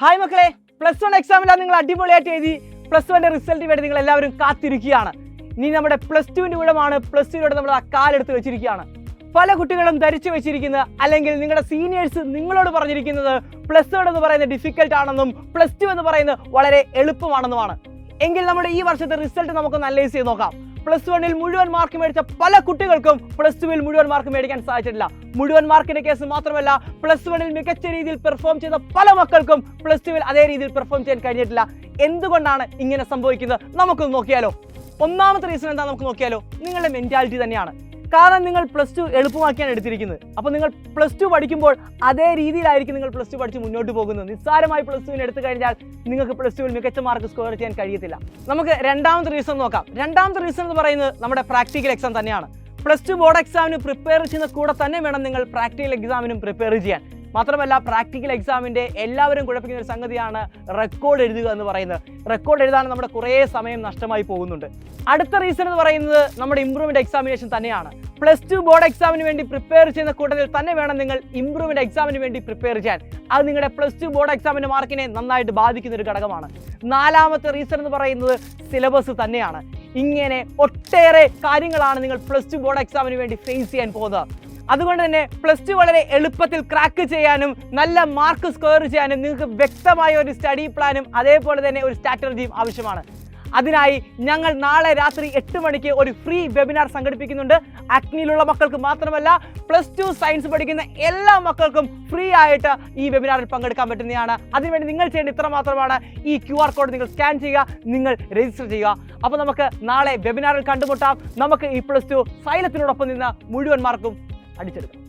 Hi മക്കളെ, plus one എക്സാമിലാണ് നിങ്ങൾ അടിപൊളിയായിട്ട് എഴുതി പ്ലസ് വണ്ണിന്റെ റിസൾട്ട് വേണ്ടി നിങ്ങൾ എല്ലാവരും കാത്തിരിക്കുകയാണ്. ഇനി നമ്മുടെ പ്ലസ് ടുവിന്റെ വിടമാണ്. പ്ലസ് ടുവിലൂടെ നമ്മൾ ആ കാലെടുത്ത് വെച്ചിരിക്കുകയാണ്. പല കുട്ടികളും ധരിച്ചു വെച്ചിരിക്കുന്നത്, അല്ലെങ്കിൽ നിങ്ങളുടെ സീനിയേഴ്സ് നിങ്ങളോട് പറഞ്ഞിരിക്കുന്നത് പ്ലസ് വൺ എന്ന് പറയുന്നത് ഡിഫിക്കൽട്ട് ആണെന്നും പ്ലസ് ടു എന്ന് പറയുന്നത് വളരെ എളുപ്പമാണെന്നുമാണ്. എങ്കിൽ നമ്മുടെ ഈ വർഷത്തെ റിസൾട്ട് നമുക്ക് അനലൈസ് ചെയ്ത് നോക്കാം. പ്ലസ് വണ്ണിൽ മുഴുവൻ മാർക്ക് മേടിച്ച പല കുട്ടികൾക്കും പ്ലസ് ടുവിൽ മുഴുവൻ മാർക്ക് മേടിക്കാൻ സാധിച്ചിട്ടില്ല. മുഴുവൻ മാർക്കിന്റെ കേസ് മാത്രമല്ല, പ്ലസ് വണ്ണിൽ മികച്ച രീതിയിൽ പെർഫോം ചെയ്ത പല മക്കൾക്കും പ്ലസ് ടുവിൽ അതേ രീതിയിൽ പെർഫോം ചെയ്യാൻ കഴിഞ്ഞിട്ടില്ല. എന്തുകൊണ്ടാണ് ഇങ്ങനെ സംഭവിക്കുന്നത് നമുക്കൊന്ന് നോക്കിയാലോ. ഒന്നാമത്തെ റീസൺ എന്താ നമുക്ക് നോക്കിയാലോ. നിങ്ങളുടെ മെന്റാലിറ്റി തന്നെയാണ്. കാരണം നിങ്ങൾ പ്ലസ് ടു എളുപ്പമാക്കിയാണ് എടുത്തിരിക്കുന്നത്. അപ്പോൾ നിങ്ങൾ പ്ലസ് ടു പഠിക്കുമ്പോൾ അതേ രീതിയിലായിരിക്കും നിങ്ങൾ പ്ലസ് ടു പഠിച്ച് മുന്നോട്ട് പോകുന്നത്. നിസ്സാരമായി പ്ലസ് ടുവിന് എടുത്തു കഴിഞ്ഞാൽ നിങ്ങൾക്ക് പ്ലസ് ടുവിൽ മികച്ച മാർക്ക് സ്കോർ ചെയ്യാൻ കഴിയത്തില്ല. നമുക്ക് രണ്ടാമത്തെ റീസൺ നോക്കാം. രണ്ടാമത്തെ റീസൺ എന്ന് പറയുന്നത് നമ്മുടെ പ്രാക്ടിക്കൽ എക്സാം തന്നെയാണ്. പ്ലസ് ടു ബോർഡ് എക്സാമിന് പ്രിപ്പയർ ചെയ്യുന്ന കൂടെ തന്നെ വേണം നിങ്ങൾ പ്രാക്ടിക്കൽ എക്സാമിനും പ്രിപ്പയർ ചെയ്യാൻ. മാത്രമല്ല, പ്രാക്ടിക്കൽ എക്സാമിൻ്റെ എല്ലാവരും കുഴപ്പിക്കുന്ന ഒരു സംഗതിയാണ് റെക്കോർഡ് എഴുതുക എന്ന് പറയുന്നത്. റെക്കോർഡ് എഴുതാൻ നമ്മുടെ കുറേ സമയം നഷ്ടമായി പോകുന്നുണ്ട്. അടുത്ത റീസൺ എന്ന് പറയുന്നത് നമ്മുടെ ഇംപ്രൂവ്മെന്റ് എക്സാമിനേഷൻ തന്നെയാണ്. പ്ലസ് ടു ബോർഡ് എക്സാമിന് വേണ്ടി പ്രിപ്പയർ ചെയ്യുന്ന കൂട്ടത്തിൽ തന്നെ വേണം നിങ്ങൾ ഇംപ്രൂവ്മെന്റ് എക്സാമിന് വേണ്ടി പ്രിപ്പയർ ചെയ്യാൻ. അത് നിങ്ങളുടെ പ്ലസ് ടു ബോർഡ് എക്സാമിന്റെ മാർക്കിനെ നന്നായിട്ട് ബാധിക്കുന്ന ഒരു ഘടകമാണ്. നാലാമത്തെ റീസൺ എന്ന് പറയുന്നത് സിലബസ് തന്നെയാണ്. ഇങ്ങനെ ഒട്ടേറെ കാര്യങ്ങളാണ് നിങ്ങൾ പ്ലസ് ടു ബോർഡ് എക്സാമിന് വേണ്ടി ഫേസ് ചെയ്യാൻ പോകുന്നത്. അതുകൊണ്ട് തന്നെ പ്ലസ് ടു വളരെ എളുപ്പത്തിൽ ക്രാക്ക് ചെയ്യാനും നല്ല മാർക്ക് സ്കോർ ചെയ്യാനും നിങ്ങൾക്ക് വ്യക്തമായ ഒരു സ്റ്റഡി പ്ലാനും അതേപോലെ തന്നെ ഒരു സ്ട്രാറ്റജിയും ആവശ്യമാണ്. അതിനായി ഞങ്ങൾ നാളെ രാത്രി 8 മണിക്ക് ഒരു ഫ്രീ വെബിനാർ സംഘടിപ്പിക്കുന്നുണ്ട്. അഗ്നിയിലുള്ള മക്കൾക്ക് മാത്രമല്ല, പ്ലസ് ടു സയൻസ് പഠിക്കുന്ന എല്ലാ മക്കൾക്കും ഫ്രീ ആയിട്ട് ഈ വെബിനാറിൽ പങ്കെടുക്കാൻ പറ്റുന്നതാണ്. അതിനുവേണ്ടി നിങ്ങൾ ചെയ്യേണ്ട ഇത്ര മാത്രമാണ്: ഈ QR കോഡ് നിങ്ങൾ സ്കാൻ ചെയ്യുക, നിങ്ങൾ രജിസ്റ്റർ ചെയ്യുക. അപ്പോൾ നമുക്ക് നാളെ വെബിനാറിൽ കണ്ടുമുട്ടാം. നമുക്ക് ഈ പ്ലസ് ടു സൈലത്തിനോടൊപ്പം നിന്ന് മുഴുവൻ മാർക്കും അടിച്ചെടുക്കാം.